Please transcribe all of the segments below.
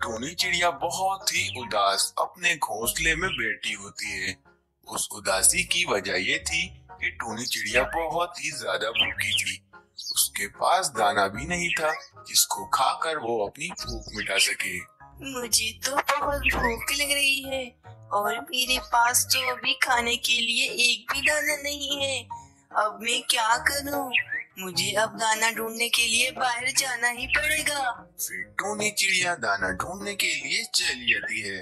Tony चिड़िया बहुत ही उदास अपने घोंसले में बैठी होती है। उस उदासी की वजह ये थी कि टोनी चिड़िया बहुत ही ज्यादा भूखी थी। उसके पास दाना भी नहीं था जिसको खाकर वो अपनी भूख मिटा सके। मुझे तो बहुत भूख लग रही है और मेरे पास तो अभी खाने के लिए एक भी दाना नहीं है। अब मैं क्या करूं? मुझे अब दाना ढूंढने के लिए बाहर जाना ही पड़ेगा। फिर टोनी चिड़िया दाना ढूंढने के लिए चली जाती है।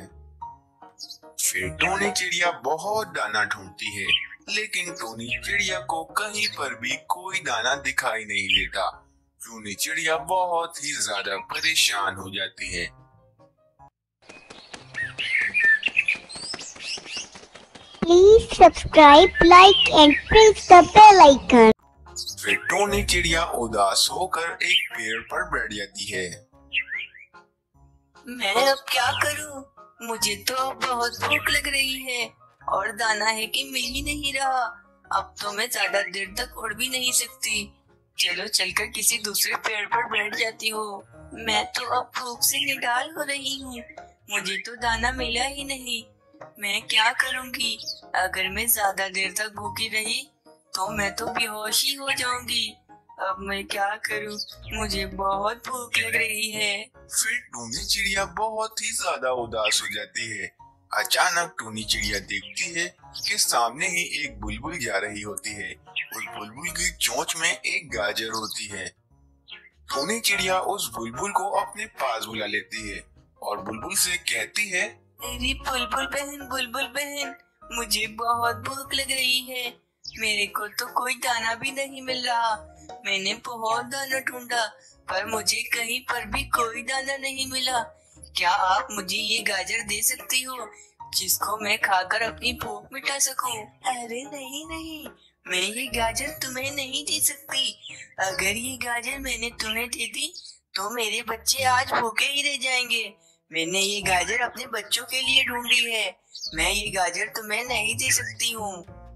फिर टोनी चिड़िया बहुत दाना ढूंढती है, लेकिन टोनी चिड़िया को कहीं पर भी कोई दाना दिखाई नहीं देता। टोनी चिड़िया बहुत ही ज्यादा परेशान हो जाती है। Please subscribe, like and press the bell icon. फिर टोनी चिड़िया उदास होकर एक पेड़ पर बैठ जाती है। मैं अब क्या करूं? मुझे तो बहुत भूख लग रही है और दाना है कि मिल ही नहीं रहा। अब तो मैं ज्यादा देर तक उड़ भी नहीं सकती। चलो चलकर किसी दूसरे पेड़ पर बैठ जाती हूँ। मैं तो अब भूख से निढाल हो रही हूँ। मुझे तो दाना मिला ही नहीं। मैं क्या करूँगी? अगर मैं ज्यादा देर तक भूखी रही तो मैं तो बेहोश ही हो जाऊंगी। अब मैं क्या करूं? मुझे बहुत भूख लग रही है। फिर टोनी चिड़िया बहुत ही ज्यादा उदास हो जाती है। अचानक टोनी चिड़िया देखती है कि सामने ही एक बुलबुल जा रही होती है। उस बुलबुल की चोंच में एक गाजर होती है। टोनी चिड़िया उस बुलबुल को अपने पास बुला लेती है और बुलबुल से कहती है, अरे बुलबुल बहन, मुझे बहुत भूख लग रही है। मेरे को तो कोई दाना भी नहीं मिल रहा। मैंने बहुत दाना ढूंढा पर मुझे कहीं पर भी कोई दाना नहीं मिला। क्या आप मुझे ये गाजर दे सकती हो जिसको मैं खाकर अपनी भूख मिटा सकूं? अरे नहीं, मैं ये गाजर तुम्हें नहीं दे सकती। अगर ये गाजर मैंने तुम्हें दे दी तो मेरे बच्चे आज भूखे ही रह जाएंगे। मैंने ये गाजर अपने बच्चों के लिए ढूंढी है। मैं ये गाजर तुम्हें नहीं दे सकती हूँ।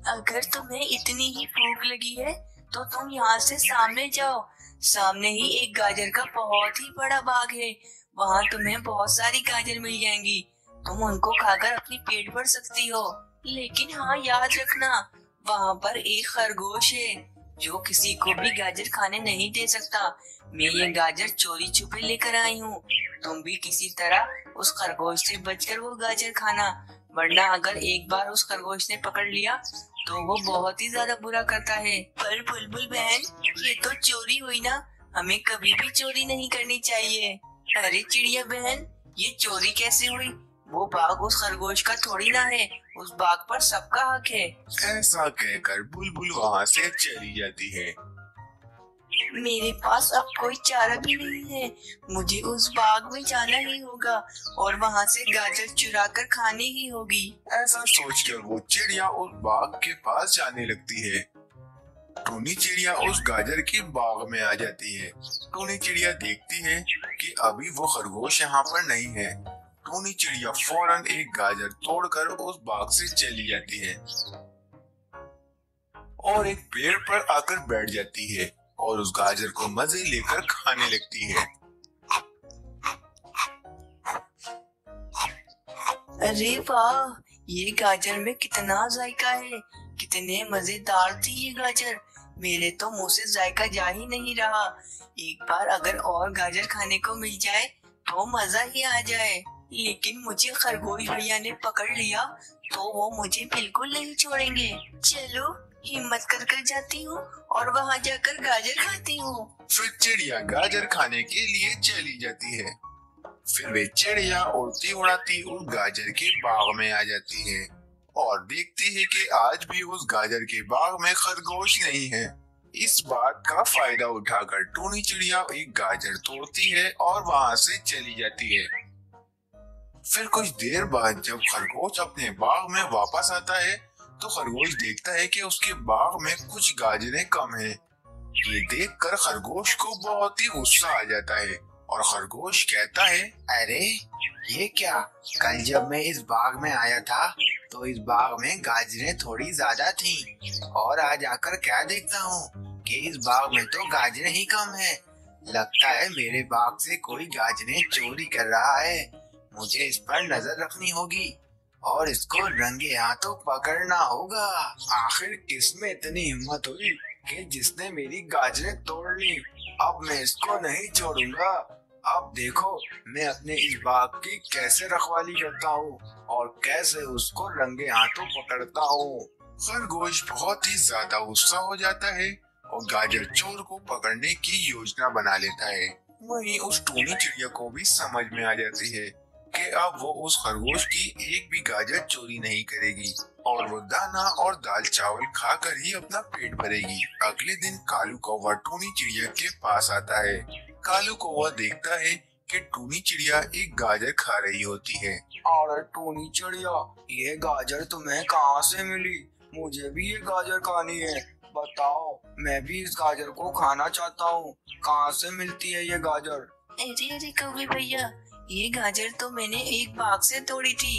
अगर तुम्हें इतनी ही भूख लगी है तो तुम यहाँ से सामने जाओ। सामने ही एक गाजर का बहुत ही बड़ा बाग है। वहाँ तुम्हें बहुत सारी गाजर मिल जाएंगी। तुम उनको खाकर अपनी पेट भर सकती हो। लेकिन हाँ, याद रखना, वहाँ पर एक खरगोश है जो किसी को भी गाजर खाने नहीं दे सकता। मैं ये गाजर चोरी छुपे लेकर आई हूँ। तुम भी किसी तरह उस खरगोश से बचकर वो गाजर खाना, वरना अगर एक बार उस खरगोश ने पकड़ लिया तो वो बहुत ही ज्यादा बुरा करता है। पर बुलबुल बहन, ये तो चोरी हुई ना। हमें कभी भी चोरी नहीं करनी चाहिए। अरे चिड़िया बहन, ये चोरी कैसे हुई? वो बाग उस खरगोश का थोड़ी ना है। उस बाग पर सबका हक है। ऐसा कहकर बुलबुल वहाँ से चली जाती है। मेरे पास अब कोई चारा भी नहीं है। मुझे उस बाग में जाना ही होगा और वहाँ से गाजर चुरा कर खानी ही होगी। ऐसा सोचकर वो चिड़िया उस बाग के पास जाने लगती है। टोनी चिड़िया उस गाजर के बाग में आ जाती है। टोनी चिड़िया देखती है कि अभी वो खरगोश यहाँ पर नहीं है। टोनी चिड़िया फौरन एक गाजर तोड़कर उस बाग से चली जाती है और एक पेड़ पर आकर बैठ जाती है और उस गाजर को मजे लेकर खाने लगती है। अरे वाह, ये गाजर में कितना जायका है। कितने मजेदार थी ये गाजर। मेरे तो मुंह से जायका जा ही नहीं रहा। एक बार अगर और गाजर खाने को मिल जाए तो मजा ही आ जाए। लेकिन मुझे खरगोश भैया ने पकड़ लिया तो वो मुझे बिल्कुल नहीं छोड़ेंगे। चलो हिम्मत कर जाती हूँ और वहाँ जाकर गाजर खाती हूँ। फिर चिड़िया गाजर खाने के लिए चली जाती है। फिर वे चिड़िया उड़ती उड़ाती उस गाजर के बाग में आ जाती है और देखती है कि आज भी उस गाजर के बाग में खरगोश नहीं है। इस बात का फायदा उठाकर टोनी चिड़िया एक गाजर तोड़ती है और वहाँ से चली जाती है। फिर कुछ देर बाद जब खरगोश अपने बाग में वापस आता है तो खरगोश देखता है कि उसके बाग में कुछ गाजरें कम हैं। ये देखकर खरगोश को बहुत ही गुस्सा आ जाता है और खरगोश कहता है, अरे ये क्या, कल जब मैं इस बाग में आया था तो इस बाग में गाजरें थोड़ी ज्यादा थीं और आज आकर क्या देखता हूँ कि इस बाग में तो गाजरें ही कम है। लगता है मेरे बाग से कोई गाजरें चोरी कर रहा है। मुझे इस पर नजर रखनी होगी और इसको रंगे हाथों पकड़ना होगा। आखिर किसमें इतनी हिम्मत हुई कि जिसने मेरी गाजरें तोड़ ली। अब मैं इसको नहीं छोड़ूंगा। अब देखो मैं अपने इस बाग की कैसे रखवाली करता हूँ और कैसे उसको रंगे हाथों पकड़ता हूँ। खरगोश बहुत ही ज्यादा गुस्सा हो जाता है और गाजर चोर को पकड़ने की योजना बना लेता है। वहीं उस टूनी चिड़िया को भी समझ में आ जाती है कि अब वो उस खरगोश की एक भी गाजर चोरी नहीं करेगी और वो दाना और दाल चावल खाकर ही अपना पेट भरेगी। अगले दिन कालू कौवा टूनी चिड़िया के पास आता है। कालू कौवा देखता है कि टूनी चिड़िया एक गाजर खा रही होती है। अरे टूनी चिड़िया, ये गाजर तुम्हें कहाँ से मिली? मुझे भी ये गाजर खानी है। बताओ, मैं भी इस गाजर को खाना चाहता हूँ। कहाँ से मिलती है ये गाजर? अरे अरे कौवे भैया, ये गाजर तो मैंने एक बाग से तोड़ी थी,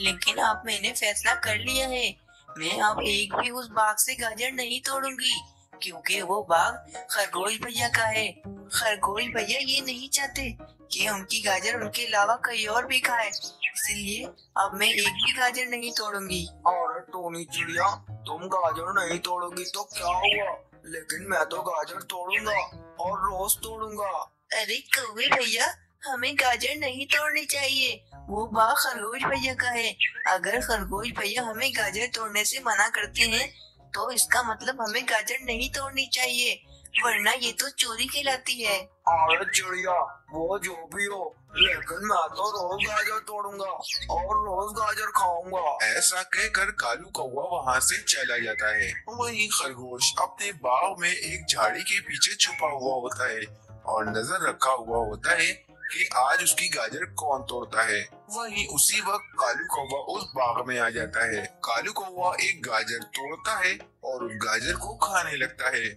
लेकिन अब मैंने फैसला कर लिया है, मैं अब एक भी उस बाग से गाजर नहीं तोड़ूंगी, क्योंकि वो बाग खरगोश भैया का है। खरगोश भैया ये नहीं चाहते कि उनकी गाजर उनके अलावा कहीं और भी खाए, इसलिए अब मैं एक भी गाजर नहीं तोड़ूंगी। अरे टोनी चिड़िया, तुम गाजर नहीं तोड़ोगी तो क्या हुआ, लेकिन मैं तो गाजर तोड़ूंगा और रोज तोड़ूंगा। अरे कौवे भैया, हमें गाजर नहीं तोड़नी चाहिए, वो बाग खरगोश भैया का है। अगर खरगोश भैया हमें गाजर तोड़ने से मना करते हैं तो इसका मतलब हमें गाजर नहीं तोड़नी चाहिए, वरना ये तो चोरी कहलाती है। अरे चिड़िया, वो जो भी हो, लेकिन मैं तो रोज गाजर तोड़ूंगा और रोज गाजर खाऊंगा। ऐसा कहकर कालू कौवा वहाँ से चला जाता है। वहीं खरगोश अपने बाग में एक झाड़ी के पीछे छुपा हुआ होता है और नजर रखा हुआ होता है कि आज उसकी गाजर कौन तोड़ता है। वहीं उसी वक्त कालू कौवा उस बाग में आ जाता है। कालू कौवा एक गाजर तोड़ता है और उस गाजर को खाने लगता है।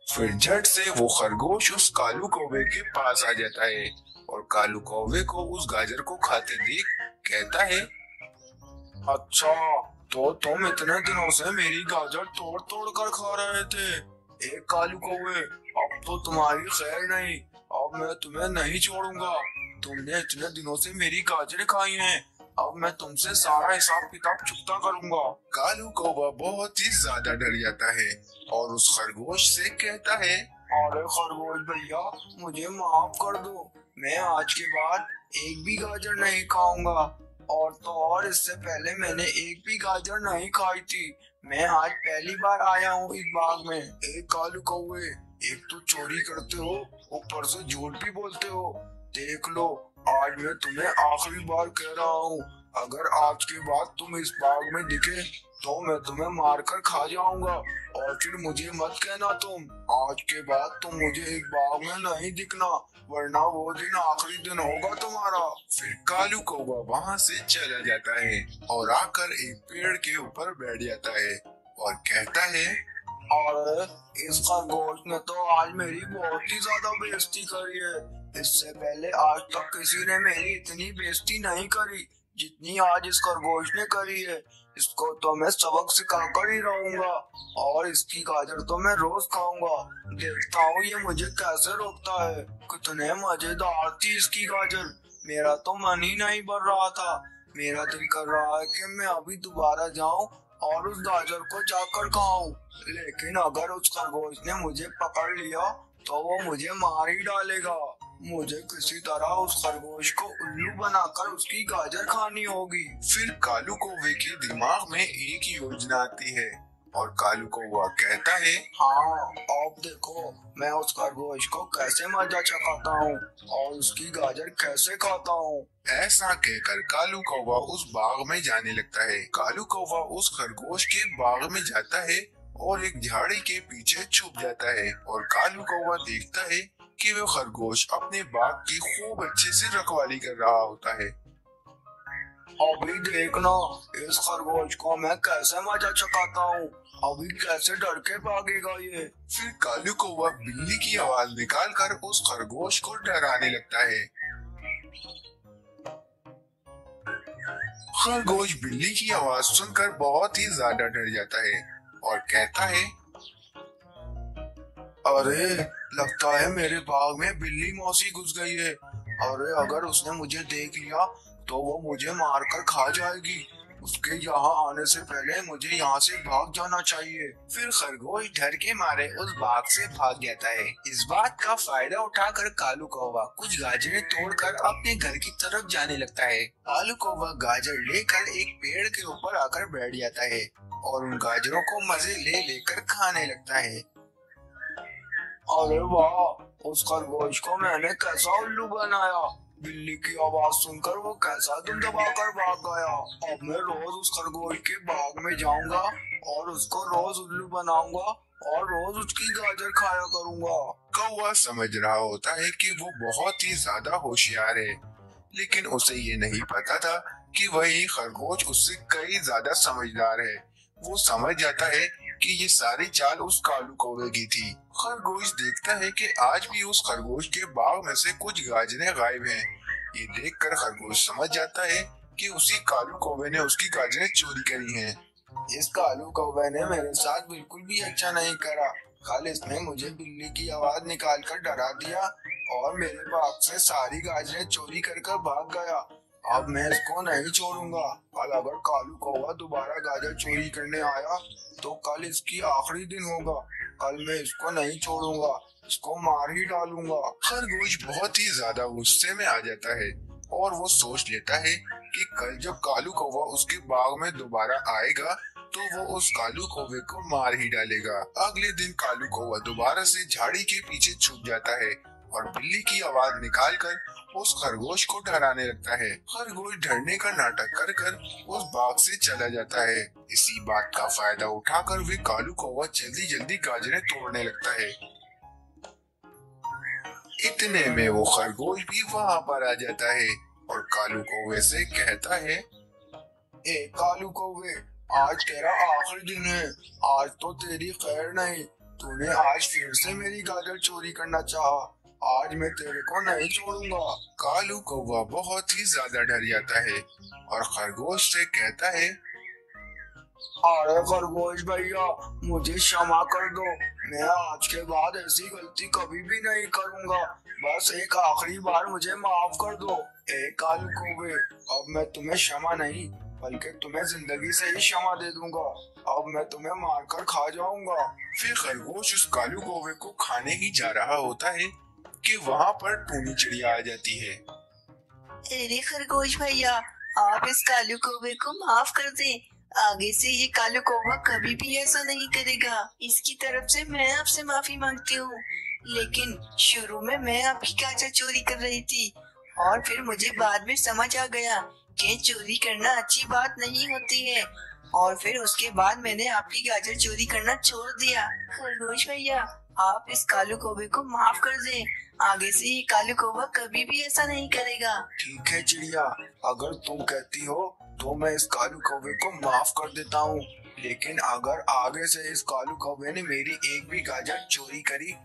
फिर झट से वो खरगोश उस कालू कौवे के पास आ जाता है और कालू कौवे को उस गाजर को खाते देख कहता है, अच्छा तो तुम इतने दिनों से मेरी गाजर तोड़ तोड़ कर खा रहे थे। एक कालू कौवे, अब तो तुम्हारी खैर नहीं, अब मैं तुम्हें नहीं छोड़ूंगा। तुमने इतने दिनों से मेरी गाजरें खाई हैं, अब मैं तुमसे सारा हिसाब किताब चुकता करूंगा। कालू कौवा बहुत ही ज्यादा डर जाता है और उस खरगोश से कहता है, अरे खरगोश भैया, मुझे माफ कर दो, मैं आज के बाद एक भी गाजर नहीं खाऊंगा। और तो और इससे पहले मैंने एक भी गाजर नहीं खाई थी। मैं आज पहली बार आया हूँ इस बाग में। एक कालू कौवे, एक तो चोरी करते हो, ऊपर से झूठ भी बोलते हो। देख लो, आज मैं तुम्हें आखिरी बार कह रहा हूँ, अगर आज के बाद तुम इस बाग में दिखे तो मैं तुम्हें मारकर खा जाऊंगा और फिर मुझे मत कहना तुम। आज के बाद तुम मुझे इस बाग में नहीं दिखना, वरना वो दिन आखिरी दिन होगा तुम्हारा। फिर कालू कौवा वहाँ से चला जाता है और आकर एक पेड़ के ऊपर बैठ जाता है और कहता है, अरे इस खरगोश ने तो आज मेरी बहुत ही ज्यादा बेइज्जती करी है। इससे पहले आज तक किसी ने मेरी इतनी बेइज्जती नहीं करी जितनी आज इस खरगोश ने करी है। इसको तो मैं सबक सिखाकर ही रहूंगा और इसकी गाजर तो मैं रोज खाऊंगा। देखता हूँ ये मुझे कैसे रोकता है। कितने मजेदार थी इसकी गाजर, मेरा तो मन ही नहीं भर रहा था। मेरा दिल कर रहा है कि मैं अभी दोबारा जाऊं और उस गाजर को जाकर खाऊं, लेकिन अगर उस खरगोश ने मुझे पकड़ लिया तो वो मुझे मार ही डालेगा। मुझे किसी तरह उस खरगोश को उल्लू बनाकर उसकी गाजर खानी होगी। फिर कालू कौवे के दिमाग में एक योजना आती है और कालू कौवा कहता है, हाँ अब देखो मैं उस खरगोश को कैसे मजा चखाता हूँ और उसकी गाजर कैसे खाता हूँ। ऐसा कहकर कालू कौवा उस बाग में जाने लगता है। कालू कौवा उस खरगोश के बाग में जाता है और एक झाड़ी के पीछे छुप जाता है और कालू कौवा देखता है कि वो खरगोश अपने बाग की खूब अच्छे से रखवाली कर रहा होता है। अभी देखना इस खरगोश को मैं कैसे मजा चखाता हूँ, अभी कैसे डर के भागेगा ये। फिर कालू कौवा बिल्ली की आवाज निकालकर उस खरगोश को डराने लगता है। खरगोश बिल्ली की आवाज सुनकर बहुत ही ज्यादा डर जाता है और कहता है, अरे लगता है मेरे बाग में बिल्ली मौसी घुस गई है। अरे अगर उसने मुझे देख लिया तो वो मुझे मारकर खा जाएगी। उसके यहाँ आने से पहले मुझे यहाँ से भाग जाना चाहिए। फिर खरगोश डर के मारे उस बाग से भाग जाता है। इस बात का फायदा उठाकर कालू कौवा कुछ गाजरें तोड़कर अपने घर की तरफ जाने लगता है। कालू कौवा गाजर लेकर एक पेड़ के ऊपर आकर बैठ जाता है और उन गाजरों को मजे ले लेकर खाने लगता है। अरे वाह, उस खरगोश को मैंने कैसा उल्लू बनाया। बिल्ली की आवाज सुनकर वो कैसा दुम दबाकर भाग गया। अब मैं रोज उस खरगोश के बाग में जाऊंगा और उसको रोज उल्लू बनाऊंगा और रोज उसकी गाजर खाया करूंगा। कौवा समझ रहा होता है कि वो बहुत ही ज्यादा होशियार है, लेकिन उसे ये नहीं पता था कि वही खरगोश उससे कई ज्यादा समझदार है। वो समझ जाता है कि ये सारी चाल उस कालू कौवे की थी। खरगोश देखता है कि आज भी उस खरगोश के बाग में से कुछ गाजरें गायब हैं। ये देखकर खरगोश समझ जाता है कि उसी कालू कौवे ने उसकी गाजरें चोरी करी हैं। इस कालू कौवे ने मेरे साथ बिल्कुल भी अच्छा नहीं करा। कल इसने मुझे बिल्ली की आवाज निकाल कर डरा दिया और मेरे बाग से सारी गाजरें चोरी कर भाग गया। अब मैं इसको नहीं छोड़ूंगा। कल अगर कालू कौवा दोबारा गाजर चोरी करने आया तो कल इसकी आखिरी दिन होगा। कल मैं इसको नहीं छोड़ूंगा, इसको मार ही डालूंगा। खरगोश बहुत ही ज्यादा गुस्से में आ जाता है और वो सोच लेता है कि कल जब कालू कौवा उसके बाग में दोबारा आएगा तो वो उस कालू कौवे को मार ही डालेगा। अगले दिन कालू कौवा दोबारा से झाड़ी के पीछे छुप जाता है और बिल्ली की आवाज निकालकर उस खरगोश को डराने लगता है। खरगोश डरने का नाटक कर कर उस बाग से चला जाता है। इसी बात का फायदा उठाकर वे कालू कौवा जल्दी जल्दी गाजरें तोड़ने लगता है। इतने में वो खरगोश भी वहाँ पर आ जाता है और कालू कौवे से कहता है, ए कालू कौवे, आज तेरा आखिरी दिन है। आज तो तेरी खैर नहीं। तूने आज फिर से मेरी गाजर चोरी करना चाहा। आज मैं तेरे को नहीं छोड़ूंगा। कालू कौवा बहुत ही ज्यादा डर जाता है और खरगोश से कहता है, अरे खरगोश भैया, मुझे क्षमा कर दो। मैं आज के बाद ऐसी गलती कभी भी नहीं करूंगा। बस एक आखिरी बार मुझे माफ कर दो। ए कालू कौवे, अब मैं तुम्हें क्षमा नहीं बल्कि तुम्हें जिंदगी से ही क्षमा दे दूंगा। अब मैं तुम्हें मारकर खा जाऊंगा। फिर खरगोश उस कालू कौवे को खाने ही जा रहा होता है कि वहाँ पर टूनी चिड़िया आ जाती है। अरे खरगोश भैया, आप इस कालू कौवे को माफ कर दें। आगे से ये कालू कौवा कभी भी ऐसा नहीं करेगा। इसकी तरफ से मैं आपसे माफी मांगती हूँ। लेकिन शुरू में मैं आपकी गाजर चोरी कर रही थी और फिर मुझे बाद में समझ आ गया कि चोरी करना अच्छी बात नहीं होती है और फिर उसके बाद मैंने आपकी गाजर चोरी करना छोड़ दिया। खरगोश भैया, आप इस कालू कौवे को माफ कर दें। आगे से ये कालू कौवा कभी भी ऐसा नहीं करेगा। ठीक है चिड़िया, अगर तुम कहती हो तो मैं इस कालू कौवे को माफ कर देता हूँ। लेकिन अगर आगे से इस कालू कौवे ने मेरी एक भी गाजर चोरी करी